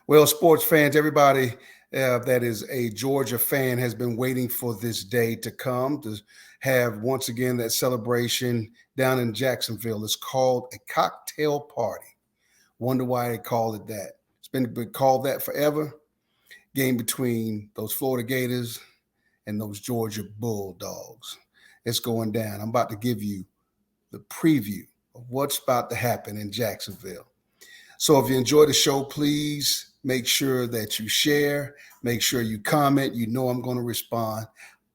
Well, sports fans, everybody that is a Georgia fan has been waiting for this day to come to have once again that celebration down in Jacksonville. It's called a cocktail party. Wonder why they call it that. It's been called that forever. Game between those Florida Gators and those Georgia Bulldogs. It's going down. I'm about to give you the preview of what's about to happen in Jacksonville. So if you enjoy the show, please make sure that you share, make sure you comment. You know I'm going to respond.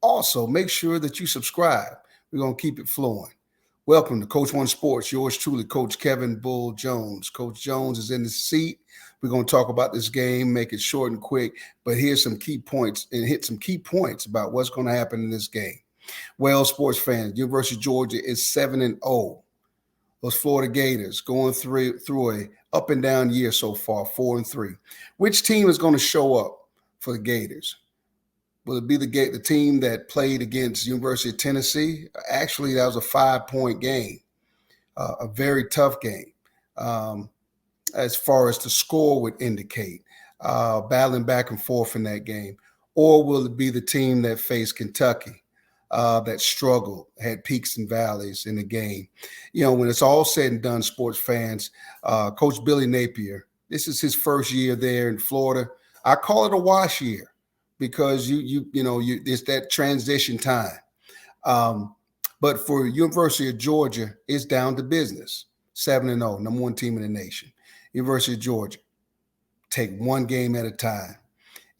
Also, make sure that you subscribe. We're going to keep it flowing. Welcome to Coach One Sports. Yours truly, Coach Kevin Bull Jones. Coach Jones is in the seat. We're going to talk about this game, make it short and quick, but here's some key points and hit some key points about what's going to happen in this game. Well, sports fans, University of Georgia is 7-0. Those Florida Gators going through a up and down year so far, 4-3. Which team is going to show up for the Gators? Will it be the team that played against University of Tennessee? Actually, that was a 5-point game, a very tough game as far as the score would indicate, battling back and forth in that game. Or will it be the team that faced Kentucky? That struggled, had peaks and valleys in the game. You know, when it's all said and done, sports fans, Coach Billy Napier, this is his first year there in Florida. I call it a wash year because it's that transition time. But for University of Georgia, it's down to business. 7-0, number one team in the nation. University of Georgia, take one game at a time.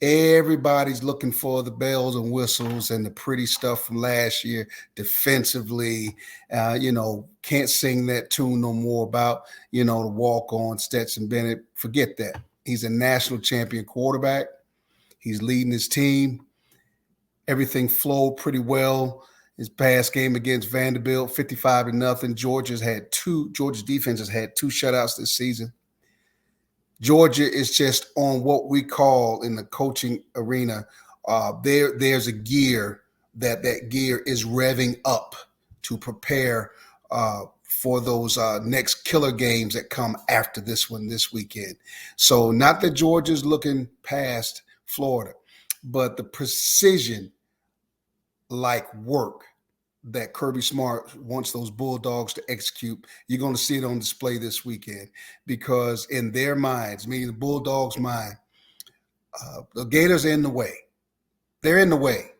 Everybody's looking for the bells and whistles and the pretty stuff from last year defensively. Can't sing that tune no more about, the walk-on Stetson Bennett. Forget that. He's a national champion quarterback. He's leading his team. Everything flowed pretty well. His past game against Vanderbilt, 55-0. Georgia's defense has had two shutouts this season. Georgia is just on what we call in the coaching arena. There's a gear that gear is revving up to prepare for those next killer games that come after this one this weekend. So not that Georgia's looking past Florida, but the precision like work that Kirby Smart wants those Bulldogs to execute, you're going to see it on display this weekend because in their minds, meaning the Bulldogs' mind, the Gators are in the way. They're in the way.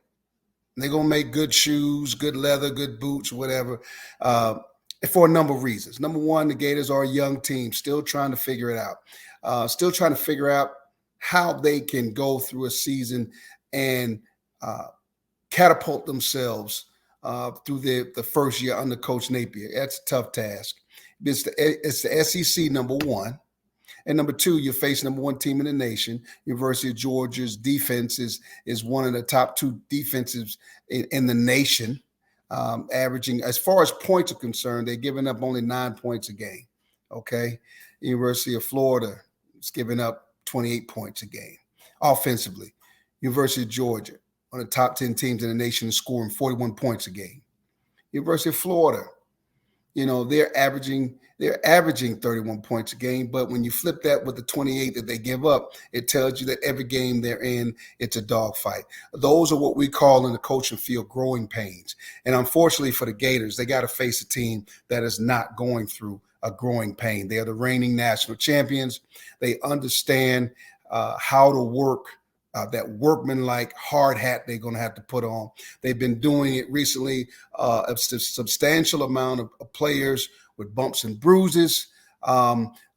They're going to make good shoes, good leather, good boots, whatever, for a number of reasons. Number one, the Gators are a young team, still trying to figure it out, still trying to figure out how they can go through a season and catapult themselves through the first year under Coach Napier. That's a tough task. It's the SEC, number one. And number two, you're facing number one team in the nation. University of Georgia's defense is one of the top two defenses in the nation, averaging, as far as points are concerned, they're giving up only 9 points a game, okay? University of Florida is giving up 28 points a game offensively. University of Georgia, one of the top 10 teams in the nation, is scoring 41 points a game. University of Florida, they're averaging 31 points a game, but when you flip that with the 28 that they give up, it tells you that every game they're in, it's a dogfight. Those are what we call in the coaching field growing pains. And unfortunately for the Gators, they got to face a team that is not going through a growing pain. They are the reigning national champions. They understand how to work that workman-like hard hat they're going to have to put on. They've been doing it recently, a substantial amount of players with bumps and bruises.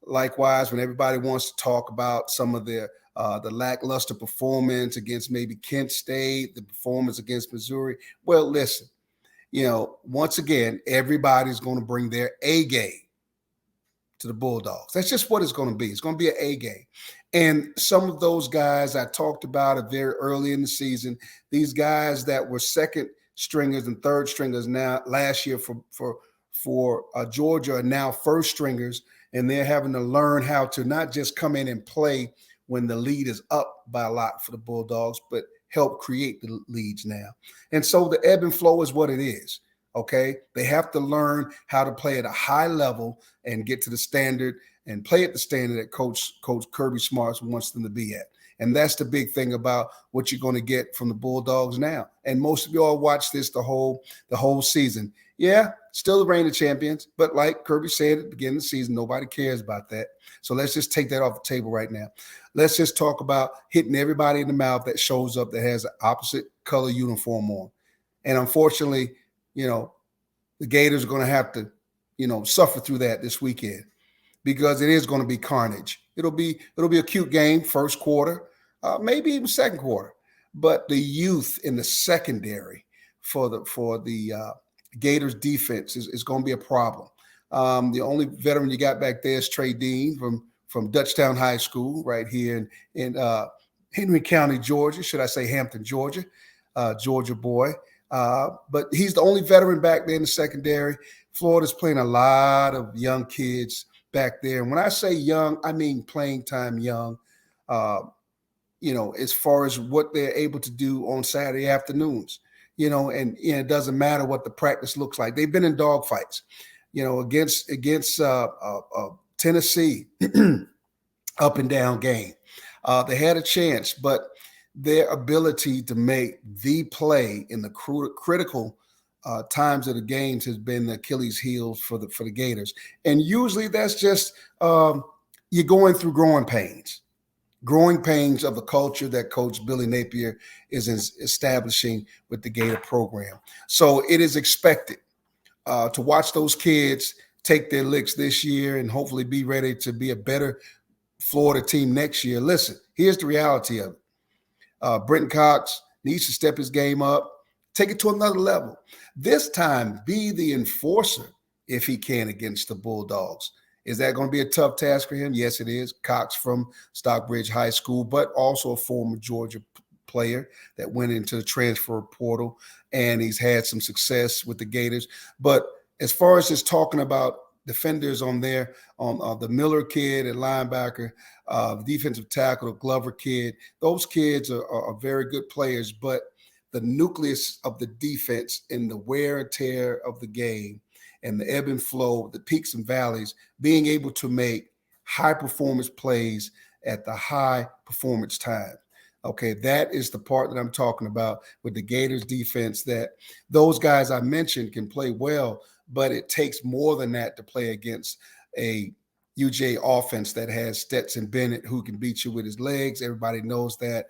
Likewise, when everybody wants to talk about some of the lackluster performance against maybe Kent State, the performance against Missouri, well, listen, once again, everybody's going to bring their A game to the Bulldogs. That's just what it's going to be. It's going to be an A game. And some of those guys I talked about are very early in the season. These guys that were second stringers and third stringers now last year for Georgia are now first stringers, and they're having to learn how to not just come in and play when the lead is up by a lot for the Bulldogs, but help create the leads now. And so the ebb and flow is what it is. Okay, they have to learn how to play at a high level and get to the standard and play at the standard that Coach Kirby Smart wants them to be at. And that's the big thing about what you're going to get from the Bulldogs now. And most of you all watch this the whole season. Yeah, still the reigning champions, but like Kirby said at the beginning of the season, nobody cares about that. So let's just take that off the table right now. Let's just talk about hitting everybody in the mouth that shows up that has an opposite color uniform on. And unfortunately, the Gators are going to have to, suffer through that this weekend, because it is going to be carnage. It'll be a cute game first quarter, maybe even second quarter. But the youth in the secondary for the Gators defense is going to be a problem. The only veteran you got back there is Trey Dean from Dutchtown High School right here in Henry County, Georgia. Should I say Hampton, Georgia? Georgia boy. But he's the only veteran back there in the secondary. Florida's playing a lot of young kids back there. And when I say young, I mean playing time young, as far as what they're able to do on Saturday afternoons, and it doesn't matter what the practice looks like. They've been in dogfights, against Tennessee, up and down game. They had a chance, but their ability to make the play in the critical times of the games has been the Achilles heels for the Gators. And usually that's just you're going through growing pains of the culture that Coach Billy Napier is establishing with the Gator program. So it is expected to watch those kids take their licks this year and hopefully be ready to be a better Florida team next year. Listen, here's the reality of it. Brenton Cox needs to step his game up, take it to another level. This time, be the enforcer if he can against the Bulldogs. Is that going to be a tough task for him? Yes, it is. Cox from Stockbridge High School, but also a former Georgia player that went into the transfer portal, and he's had some success with the Gators. But as far as just talking about defenders on there, on the Miller kid at linebacker, the defensive tackle, the Glover kid, those kids are very good players, but the nucleus of the defense in the wear and tear of the game and the ebb and flow, the peaks and valleys, being able to make high performance plays at the high performance time. Okay, that is the part that I'm talking about with the Gators defense, that those guys I mentioned can play well, but it takes more than that to play against a UJ offense that has Stetson Bennett, who can beat you with his legs. Everybody knows that.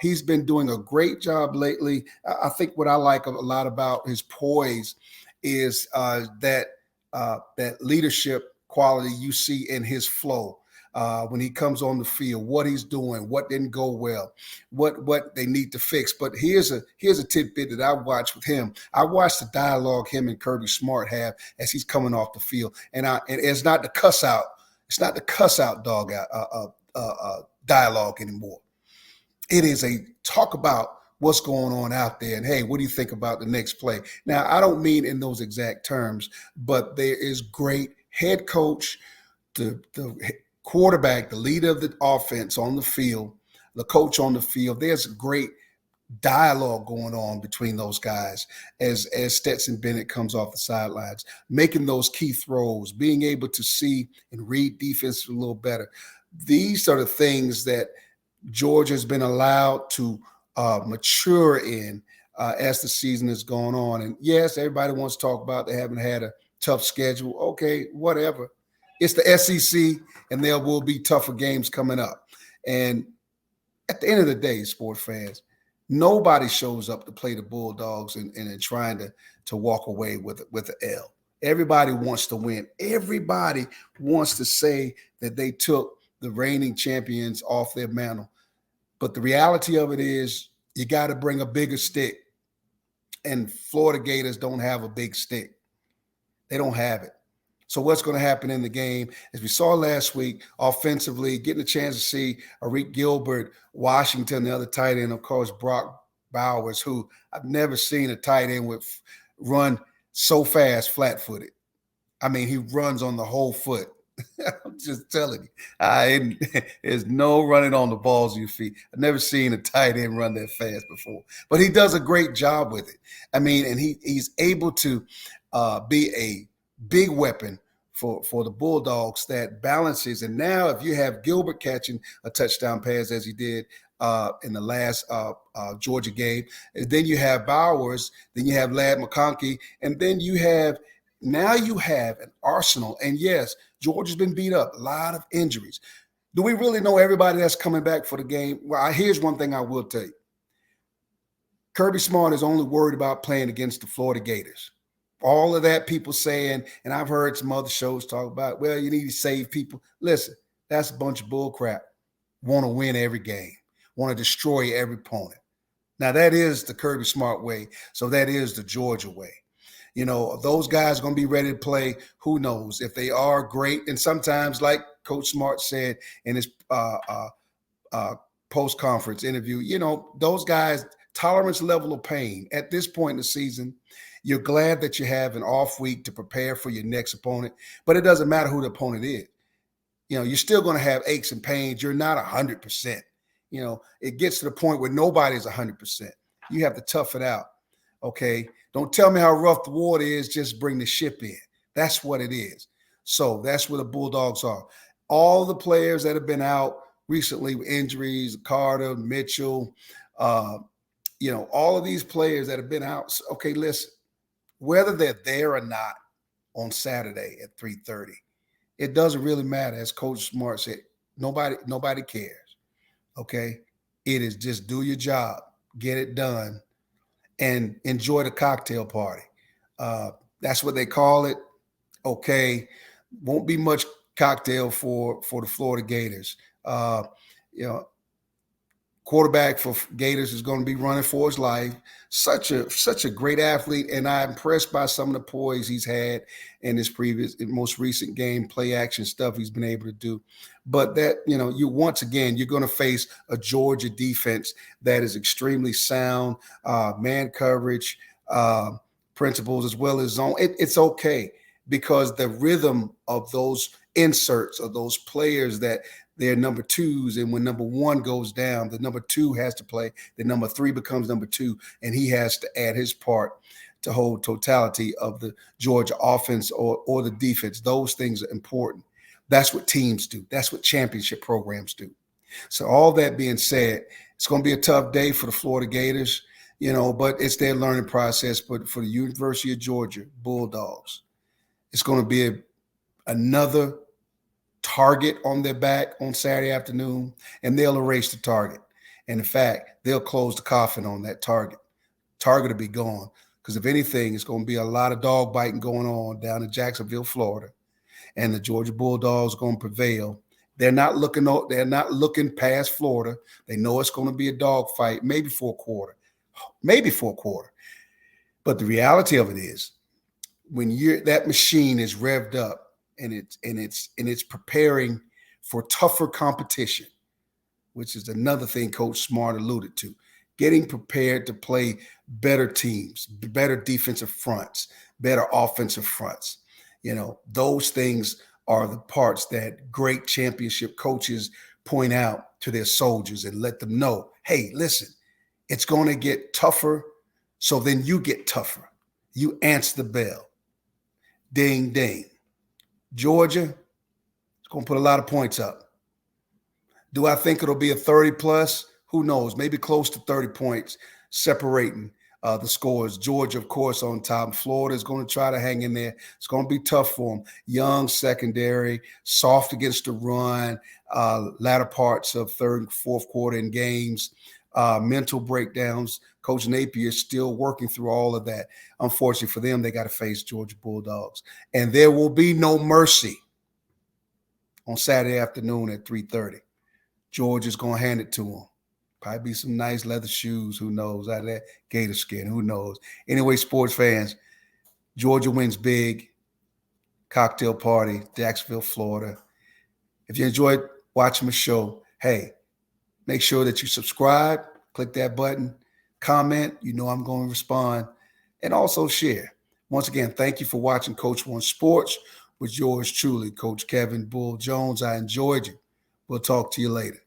He's been doing a great job lately. I think what I like a lot about his poise is that leadership quality you see in his flow. When he comes on the field, what he's doing, what didn't go well, what they need to fix. But here's a tidbit that I watched with him. I watched the dialogue him and Kirby Smart have as he's coming off the field, and it's not the cuss out. It's not the cuss out dialogue anymore. It is a talk about what's going on out there, and hey, what do you think about the next play? Now, I don't mean in those exact terms, but there is great head coach, the quarterback, the leader of the offense on the field, the coach on the field. There's great dialogue going on between those guys as Stetson Bennett comes off the sidelines, making those key throws, being able to see and read defense a little better. These are the things that Georgia has been allowed to mature in as the season has gone on. And yes, everybody wants to talk about they haven't had a tough schedule. Okay, whatever. It's the SEC, and there will be tougher games coming up. And at the end of the day, sports fans, nobody shows up to play the Bulldogs and trying to walk away with an L. Everybody wants to win. Everybody wants to say that they took the reigning champions off their mantle. But the reality of it is you got to bring a bigger stick. And Florida Gators don't have a big stick. They don't have it. So what's going to happen in the game, as we saw last week, offensively, getting a chance to see Arik Gilbert, Washington, the other tight end, of course, Brock Bowers, who I've never seen a tight end run so fast flat-footed. I mean, he runs on the whole foot. I'm just telling you. There's no running on the balls of your feet. I've never seen a tight end run that fast before. But he does a great job with it. I mean, and he's able to be a big weapon for the Bulldogs that balances. And now, if you have Gilbert catching a touchdown pass as he did in the last Georgia game, and then you have Bowers, then you have Ladd McConkey, and then you have an arsenal. And yes, Georgia's been beat up, a lot of injuries. Do we really know everybody that's coming back for the game? Well, here's one thing I will tell you. Kirby Smart is only worried about playing against the Florida Gators. All of that people saying, and I've heard some other shows talk about, well, you need to save people. Listen, that's a bunch of bull crap. Want to win every game, want to destroy every opponent. Now, that is the Kirby Smart way. So that is the Georgia way. You know, those guys are going to be ready to play. Who knows? If they are, great. And sometimes, like Coach Smart said in his post-conference interview, you know, those guys, tolerance level of pain. At this point in the season, you're glad that you have an off week to prepare for your next opponent. But it doesn't matter who the opponent is. You know, you're still going to have aches and pains. You're not 100%. You know, it gets to the point where nobody's 100%. You have to tough it out. Okay, don't tell me how rough the water is. Just bring the ship in. That's what it is. So that's where the Bulldogs are. All the players that have been out recently with injuries, Carter, Mitchell, you know, all of these players that have been out. Okay, listen, whether they're there or not on Saturday at 3:30, it doesn't really matter. As Coach Smart said, nobody cares. Okay, it is just do your job, get it done, and enjoy the cocktail party. That's what they call it. Okay, won't be much cocktail for the Florida Gators. You know, quarterback for Gators is going to be running for his life. Such a great athlete, and I'm impressed by some of the poise he's had in his most recent game, play action stuff he's been able to do. But that, you know, you're going to face a Georgia defense that is extremely sound, man coverage, principles, as well as zone. It's okay because the rhythm of those inserts of those players that they're number twos, and when number one goes down, the number two has to play. The number three becomes number two, and he has to add his part to hold totality of the Georgia offense or the defense. Those things are important. That's what teams do. That's what championship programs do. So all that being said, it's going to be a tough day for the Florida Gators, you know, but it's their learning process. But for the University of Georgia Bulldogs, it's going to be another target on their back on Saturday afternoon, and they'll erase the target. And in fact, they'll close the coffin on that target. Target will be gone because if anything, it's going to be a lot of dog biting going on down in Jacksonville, Florida, and the Georgia Bulldogs are going to prevail. They're not looking past Florida. They know it's going to be a dog fight, maybe for a quarter. But the reality of it is, when that machine is revved up, and it's preparing for tougher competition, which is another thing Coach Smart alluded to. Getting prepared to play better teams, better defensive fronts, better offensive fronts. You know, those things are the parts that great championship coaches point out to their soldiers and let them know, hey, listen, it's going to get tougher. So then you get tougher. You answer the bell. Ding, ding. Georgia is going to put a lot of points up. Do I think it'll be a 30-plus? Who knows? Maybe close to 30 points separating the scores. Georgia, of course, on top. Florida is going to try to hang in there. It's going to be tough for them. Young secondary, soft against the run, latter parts of third and fourth quarter in games, mental breakdowns. Coach Napier is still working through all of that. Unfortunately for them, they got to face Georgia Bulldogs. And there will be no mercy on Saturday afternoon at 3:30. Georgia's going to hand it to them. Probably be some nice leather shoes. Who knows? Out of that gator skin. Who knows? Anyway, sports fans, Georgia wins big. Cocktail party, Jacksonville, Florida. If you enjoyed watching the show, hey, make sure that you subscribe, click that button, comment. You know I'm going to respond, and also share. Once again, thank you for watching Coach One Sports with yours truly, Coach Kevin Bull Jones. I enjoyed you. We'll talk to you later.